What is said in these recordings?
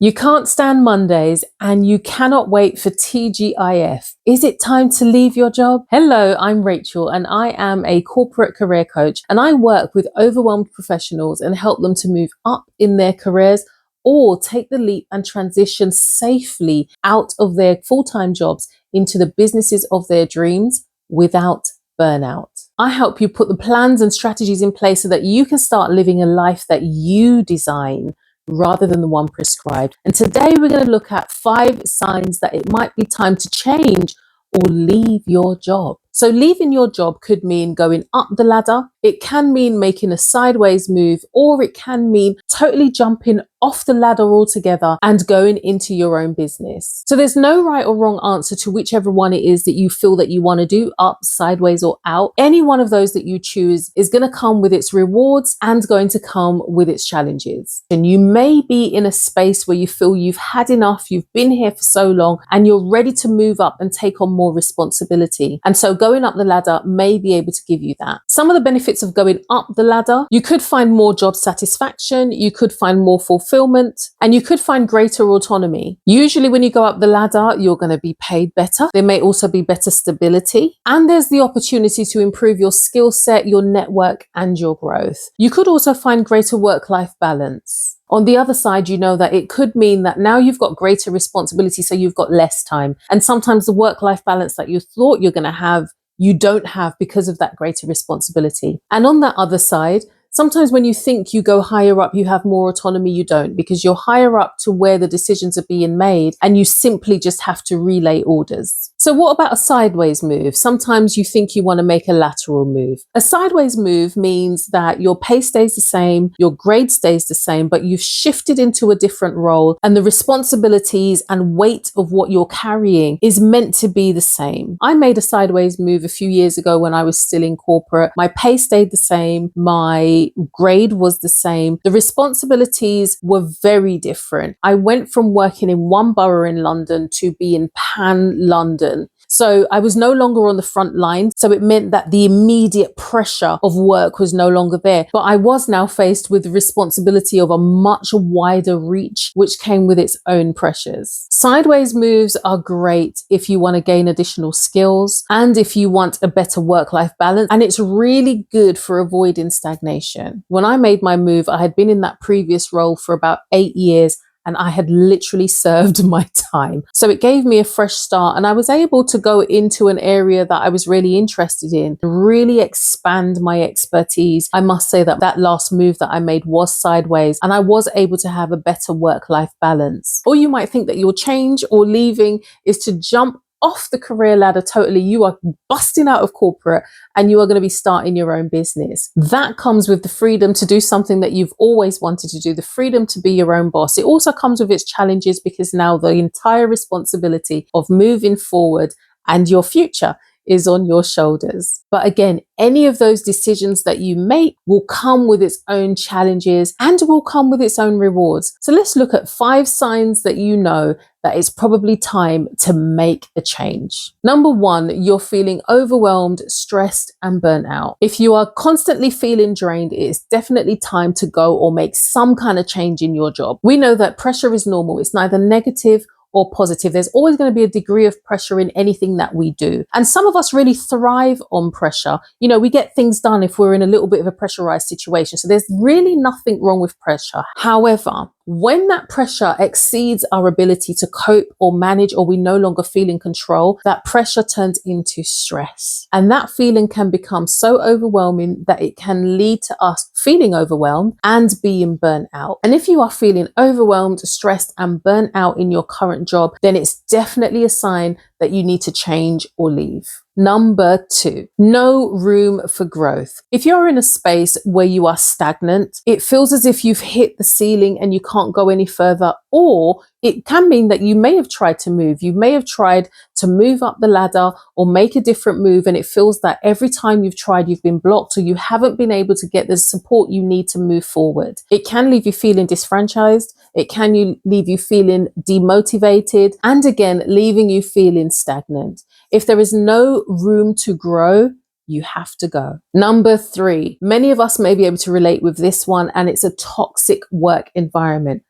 You can't stand Mondays and you cannot wait for TGIF. Is it time to leave your job? Hello, I'm Rachel and I am a corporate career coach, and I work with overwhelmed professionals and help them to move up in their careers or take the leap and transition safely out of their full-time jobs into the businesses of their dreams without burnout. I help you put the plans and strategies in place so that you can start living a life that you design rather than the one prescribed. And today we're going to look at 5 signs that it might be time to change or leave your job. So leaving your job could mean going up the ladder. It can mean making a sideways move, or it can mean totally jumping off the ladder altogether and going into your own business. So there's no right or wrong answer to whichever one it is that you feel that you want to do, up, sideways, or out. Any one of those that you choose is going to come with its rewards and going to come with its challenges. And you may be in a space where you feel you've had enough, you've been here for so long, and you're ready to move up and take on more responsibility. And so going up the ladder may be able to give you that. Some of the benefits of going up the ladder: you could find more job satisfaction, you could find more fulfillment, and you could find greater autonomy. Usually when you go up the ladder, you're going to be paid better. There may also be better stability, and there's the opportunity to improve your skill set, your network, and your growth. You could also find greater work-life balance. On the other side, you know that it could mean that now you've got greater responsibility, so you've got less time. And sometimes the work-life balance that you thought you're going to have, you don't have because of that greater responsibility. And on that other side, sometimes when you think you go higher up, you have more autonomy, you don't, because you're higher up to where the decisions are being made and you simply just have to relay orders. So what about a sideways move? Sometimes you think you want to make a lateral move. A sideways move means that your pay stays the same, your grade stays the same, but you've shifted into a different role and the responsibilities and weight of what you're carrying is meant to be the same. I made a sideways move a few years ago when I was still in corporate. My pay stayed the same, my grade was the same. The responsibilities were very different. I went from working in one borough in London to being pan London. So I was no longer on the front line. So it meant that the immediate pressure of work was no longer there. But I was now faced with the responsibility of a much wider reach, which came with its own pressures. Sideways moves are great if you want to gain additional skills and if you want a better work-life balance. And it's really good for avoiding stagnation. When I made my move, I had been in that previous role for about 8 years. And I had literally served my time. So it gave me a fresh start and I was able to go into an area that I was really interested in, really expand my expertise. I must say that that last move that I made was sideways and I was able to have a better work-life balance. Or you might think that your change or leaving is to jump off the career ladder totally. You are busting out of corporate and you are going to be starting your own business. That comes with the freedom to do something that you've always wanted to do, the freedom to be your own boss. It also comes with its challenges because now the entire responsibility of moving forward and your future is on your shoulders. But again, any of those decisions that you make will come with its own challenges and will come with its own rewards. So let's look at 5 signs that you know that it's probably time to make a change. Number 1, you're feeling overwhelmed, stressed, and burnt out. If you are constantly feeling drained, it is definitely time to go or make some kind of change in your job. We know that pressure is normal. It's neither negative or positive. There's always going to be a degree of pressure in anything that we do. And some of us really thrive on pressure. You know, we get things done if we're in a little bit of a pressurized situation. So there's really nothing wrong with pressure. However, when that pressure exceeds our ability to cope or manage, or we no longer feel in control, that pressure turns into stress. And that feeling can become so overwhelming that it can lead to us feeling overwhelmed and being burnt out. And if you are feeling overwhelmed, stressed, and burnt out in your current job, then it's definitely a sign that you need to change or leave. Number 2, no room for growth. If you're in a space where you are stagnant, it feels as if you've hit the ceiling and you can't go any further, or it can mean that you may have tried to move. You may have tried to move up the ladder or make a different move, and it feels that every time you've tried, you've been blocked or you haven't been able to get the support you need to move forward. It can leave you feeling disfranchised. It can leave you feeling demotivated, and again, leaving you feeling stagnant. If there is no room to grow, you have to go. Number 3, many of us may be able to relate with this one, and it's a toxic work environment.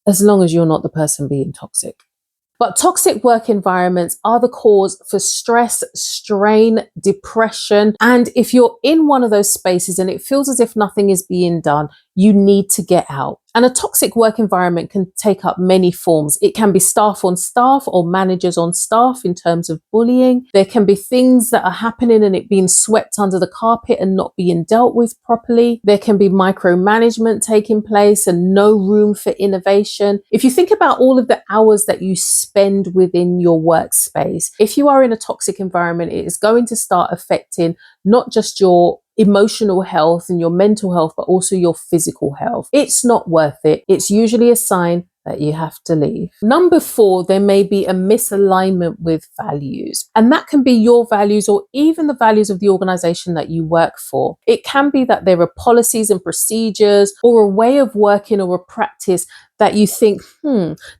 as long as you're not the person being toxic. But toxic work environments are the cause for stress, strain, depression. And if you're in one of those spaces and it feels as if nothing is being done, you need to get out. And a toxic work environment can take up many forms. It can be staff on staff or managers on staff in terms of bullying. There can be things that are happening and it being swept under the carpet and not being dealt with properly. There can be micromanagement taking place and no room for innovation. If you think about all of the hours that you spend within your workspace, if you are in a toxic environment, it is going to start affecting not just your emotional health and your mental health, but also your physical health. It's not worth it. It's usually a sign that you have to leave. Number 4, there may be a misalignment with values. And that can be your values or even the values of the organization that you work for. It can be that there are policies and procedures or a way of working or a practice that you think,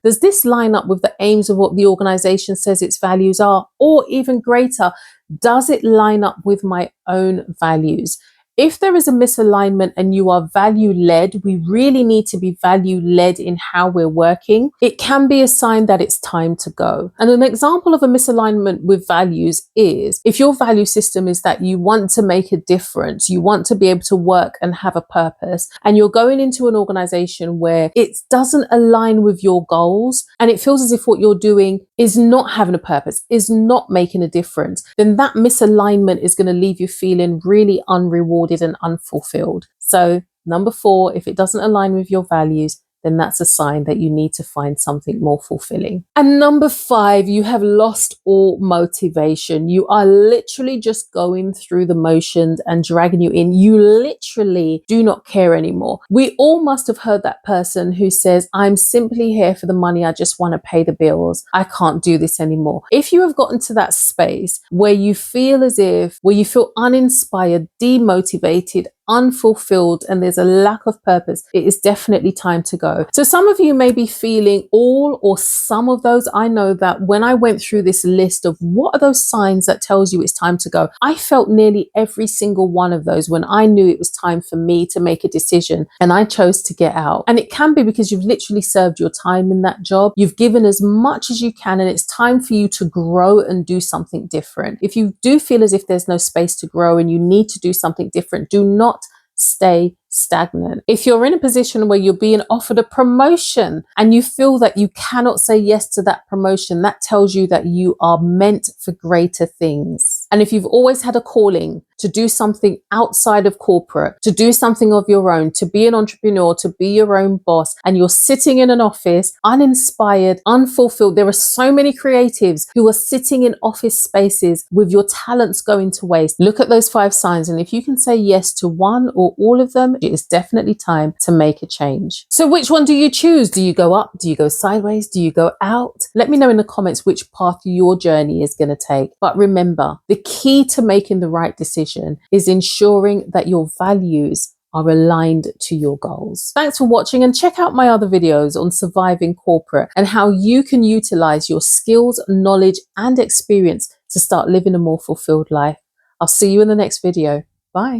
does this line up with the aims of what the organization says its values are? Or even greater, does it line up with my own values? If there is a misalignment and you are value-led, we really need to be value-led in how we're working. It can be a sign that it's time to go. And an example of a misalignment with values is if your value system is that you want to make a difference, you want to be able to work and have a purpose, and you're going into an organization where it doesn't align with your goals and it feels as if what you're doing is not having a purpose, is not making a difference, then that misalignment is going to leave you feeling really unrewarded and unfulfilled. So number 4, if it doesn't align with your values, then that's a sign that you need to find something more fulfilling. And number 5, you have lost all motivation. You are literally just going through the motions and dragging you in. You literally do not care anymore. We all must have heard that person who says, I'm simply here for the money. I just want to pay the bills. I can't do this anymore. If you have gotten to that space where you feel uninspired, demotivated, unfulfilled, and there's a lack of purpose, it is definitely time to go. So some of you may be feeling all or some of those. I know that when I went through this list of what are those signs that tells you it's time to go, I felt nearly every single one of those when I knew it was time for me to make a decision and I chose to get out. And it can be because you've literally served your time in that job. You've given as much as you can and it's time for you to grow and do something different. If you do feel as if there's no space to grow and you need to do something different, do not stay stagnant. If you're in a position where you're being offered a promotion and you feel that you cannot say yes to that promotion, that tells you that you are meant for greater things. And if you've always had a calling to do something outside of corporate, to do something of your own, to be an entrepreneur, to be your own boss, and you're sitting in an office uninspired, unfulfilled, there are so many creatives who are sitting in office spaces with your talents going to waste. Look at those 5 signs, and if you can say yes to one or all of them, it is definitely time to make a change. So which one do you choose? Do you go up? Do you go sideways? Do you go out? Let me know in the comments which path your journey is going to take. But remember, the key to making the right decision is ensuring that your values are aligned to your goals. Thanks for watching, and check out my other videos on surviving corporate and how you can utilize your skills, knowledge, and experience to start living a more fulfilled life. I'll see you in the next video. Bye.